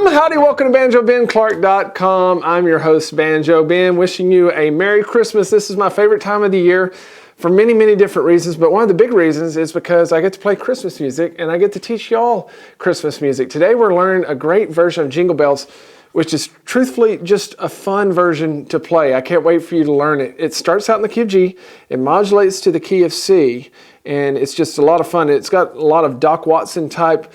Howdy, welcome to BanjoBenClark.com. I'm your host, Banjo Ben, wishing you a Merry Christmas. This is my favorite time of the year for many, many different reasons, but one of the big reasons is because I get to play Christmas music and I get to teach y'all Christmas music. Today we're learning a great version of Jingle Bells, which is truthfully just a fun version to play. I can't wait for you to learn it. It starts out in the key of G, it modulates to the key of C, and it's just a lot of fun. It's got a lot of Doc Watson type,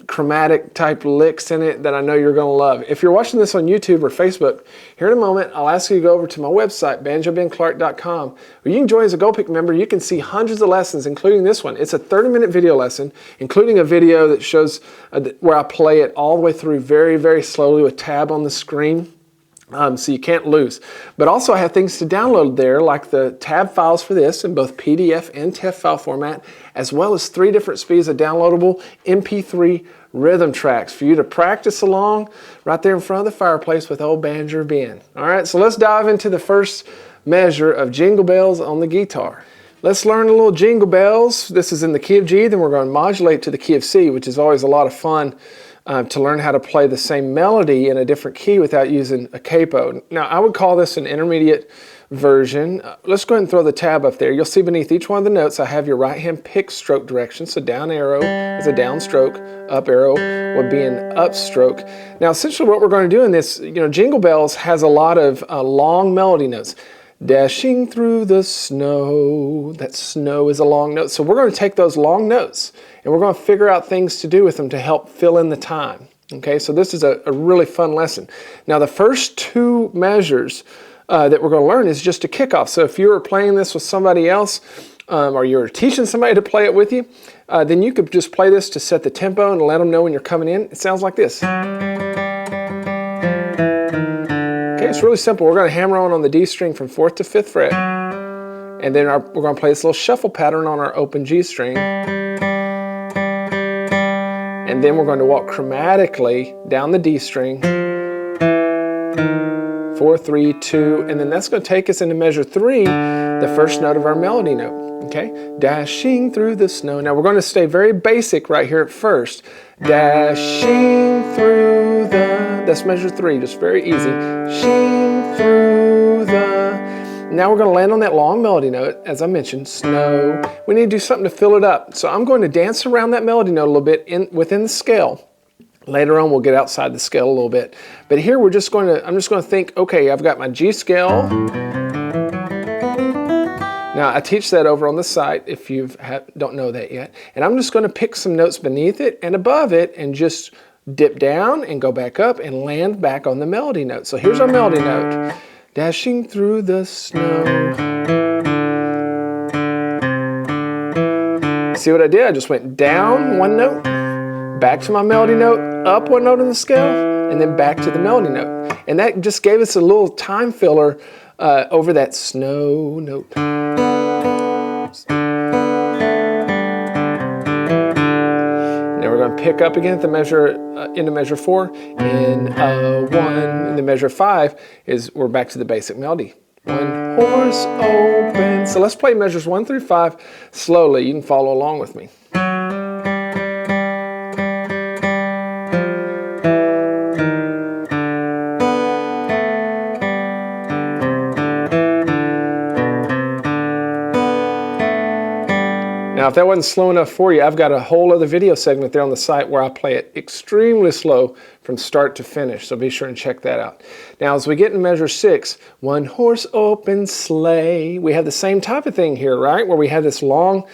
chromatic type licks in it that I know you're gonna love. If you're watching this on YouTube or Facebook, here in a moment, I'll ask you to go over to my website, BanjoBenClark.com, where you can join as a GoPick member. You can see hundreds of lessons, including this one. It's a 30-minute video lesson, including a video that shows where I play it all the way through very, very slowly with tab on the screen. So you can't lose. But also I have things to download there, like the tab files for this in both PDF and TEF file format, as well as 3 different speeds of downloadable MP3 rhythm tracks for you to practice along right there in front of the fireplace with old Banjo Ben. All right, so let's dive into the first measure of Jingle Bells on the guitar. Let's learn a little Jingle Bells. This is in the key of G, then we're going to modulate to the key of C, which is always a lot of fun. To learn how to play the same melody in a different key without using a capo. Now, I would call this an intermediate version. Let's go ahead and throw the tab up there. You'll see beneath each one of the notes, I have your right hand pick stroke direction. So down arrow is a down stroke, up arrow would be an up stroke. Now, essentially what we're going to do in this, Jingle Bells has a lot of long melody notes. Dashing through the snow. That snow is a long note. So we're going to take those long notes and we're going to figure out things to do with them to help fill in the time. Okay, so this is a really fun lesson. Now the first 2 measures that we're going to learn is just a kickoff. So if you were playing this with somebody else or you're teaching somebody to play it with you, then you could just play this to set the tempo and let them know when you're coming in. It sounds like this. It's really simple. We're going to hammer on the D string from 4th to 5th fret, and then we're going to play this little shuffle pattern on our open G string, and then we're going to walk chromatically down the D string, 4, 3, 2, and then that's going to take us into measure 3, the first note of our melody note. Okay, dashing through the snow. Now we're going to stay very basic right here at first. Dashing through the, that's measure 3, just very easy. Shing through the, now we're going to land on that long melody note, as I mentioned, snow. We need to do something to fill it up. So I'm going to dance around that melody note a little bit within the scale. Later on we'll get outside the scale a little bit. But here I'm just going to think, okay, I've got my G scale. Now I teach that over on the site if you don't know that yet. And I'm just going to pick some notes beneath it and above it and just dip down and go back up and land back on the melody note. So here's our melody note. Dashing through the snow. See what I did? I just went down 1 note, back to my melody note, up 1 note on the scale, and then back to the melody note. And that just gave us a little time filler over that snow note. Now we're going to pick up again at the measure, into measure 4, and 1 in the measure 5 is we're back to the basic melody. One horse open. So let's play measures 1 through 5 slowly. You can follow along with me. Now, if that wasn't slow enough for you, I've got a whole other video segment there on the site where I play it extremely slow from start to finish, so be sure and check that out. Now, as we get in measure 6, one horse open sleigh, we have the same type of thing here, right? Where we have this long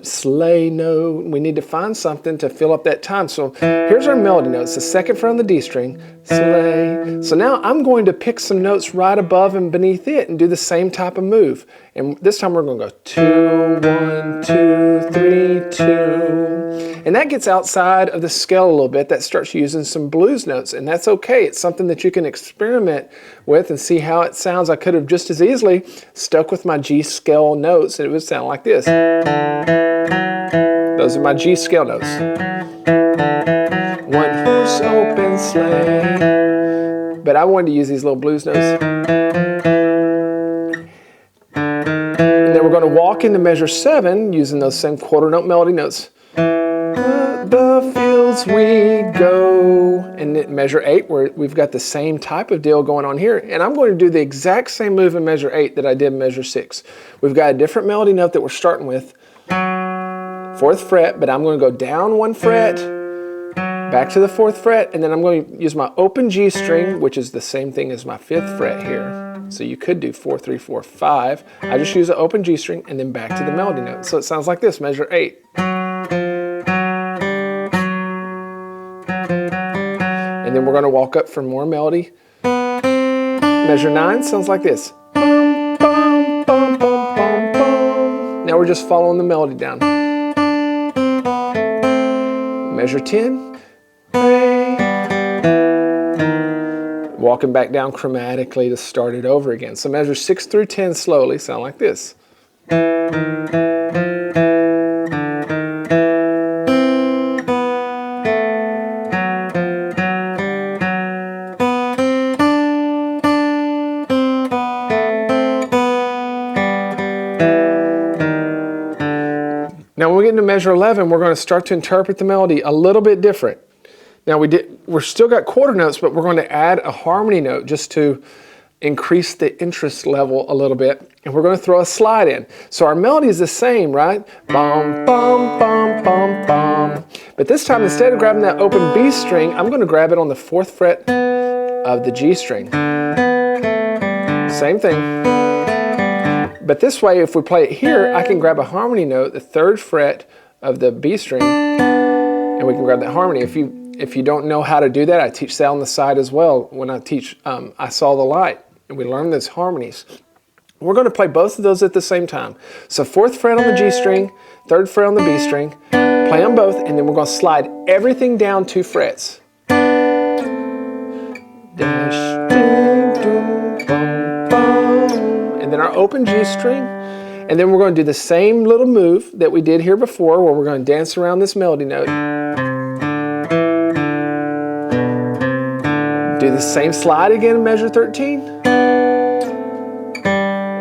sleigh note. We need to find something to fill up that time. So here's our melody notes, the second fret on the D string, sleigh. So now I'm going to pick some notes right above and beneath it and do the same type of move. And this time we're going to go 2, 1, 2, 3, 2. And that gets outside of the scale a little bit. That starts using some blues notes, and that's okay. It's something that you can experiment with and see how it sounds. I could have just as easily stuck with my G scale notes, and it would sound like this. Those are my G scale notes. One horse open sleigh. But I wanted to use these little blues notes. And then we're going to walk into measure 7 using those same quarter note melody notes. The fields we go. And at measure 8, where we've got the same type of deal going on here. And I'm going to do the exact same move in measure 8 that I did in measure 6. We've got a different melody note that we're starting with. 4th fret, but I'm going to go down 1 fret, back to the 4th fret, and then I'm going to use my open G string, which is the same thing as my 5th fret here. So you could do 4, 3, 4, 5. I just use an open G string and then back to the melody note. So it sounds like this, measure 8. And then we're going to walk up for more melody. Measure 9 sounds like this. Bum, bum, bum, bum, bum, bum. Now we're just following the melody down. Measure 10. Walking back down chromatically to start it over again. So measure 6 through 10 slowly sound like this. Now when we get into measure 11, we're going to start to interpret the melody a little bit different. Now we're still got quarter notes, but we're going to add a harmony note just to increase the interest level a little bit. And we're going to throw a slide in. So our melody is the same, right? Bum, bum, bum, bum, bum. But this time, instead of grabbing that open B string, I'm going to grab it on the 4th fret of the G string. Same thing. But this way, if we play it here, I can grab a harmony note, the 3rd fret of the B string, and we can grab that harmony. If you don't know how to do that, I teach that on the side as well. When I teach I Saw the Light, and we learn those harmonies. We're going to play both of those at the same time. So 4th fret on the G string, 3rd fret on the B string, play them both, and then we're going to slide everything down 2 frets. Dash, ding, ding, bum, bum. And then our open G string, and then we're going to do the same little move that we did here before, where we're going to dance around this melody note. Do the same slide again in measure 13.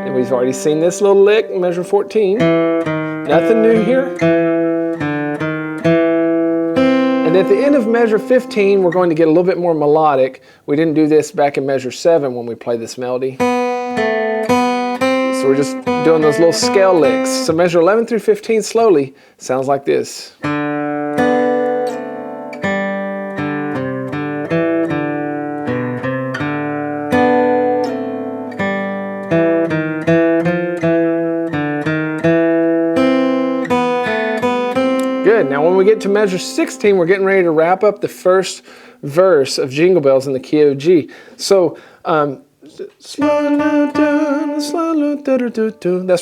And we've already seen this little lick in measure 14. Nothing new here. And at the end of measure 15, we're going to get a little bit more melodic. We didn't do this back in measure 7 when we played this melody. So we're just doing those little scale licks. So measure 11 through 15 slowly sounds like this. Good. Now when we get to measure 16, we're getting ready to wrap up the first verse of Jingle Bells in the key of G. So that's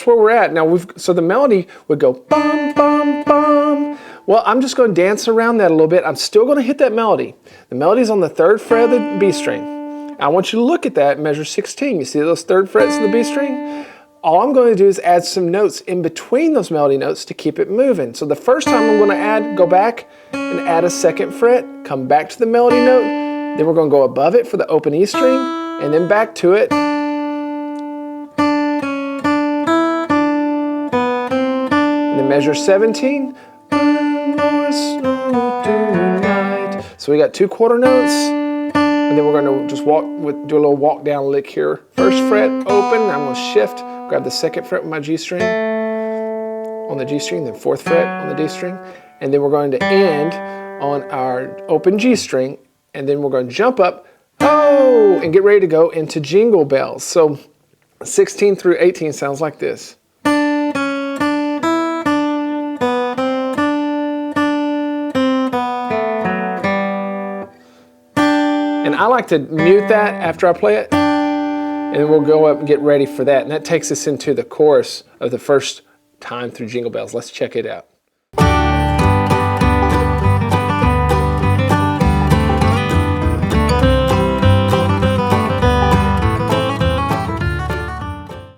where we're at. Now so the melody would go bum bum bum. Well, I'm just going to dance around that a little bit. I'm still going to hit that melody. The melody's on the 3rd fret of the B string. I want you to look at that and measure 16. You see those third frets of the B string? All I'm going to do is add some notes in between those melody notes to keep it moving. So the first time I'm going to go back and add a second fret, come back to the melody note, then we're going to go above it for the open E string, and then back to it. And then measure 17. So we got 2 quarter notes, and then we're going to just do a little walk down lick here. First fret, open, I'm going to shift, grab the second fret with my G string on the G string, then 4th fret on the D string, and then we're going to end on our open G string, and then we're going to jump up, oh, and get ready to go into Jingle Bells. So 16 through 18 sounds like this. And I like to mute that after I play it, and then we'll go up and get ready for that. And that takes us into the chorus of the first time through Jingle Bells. Let's check it out.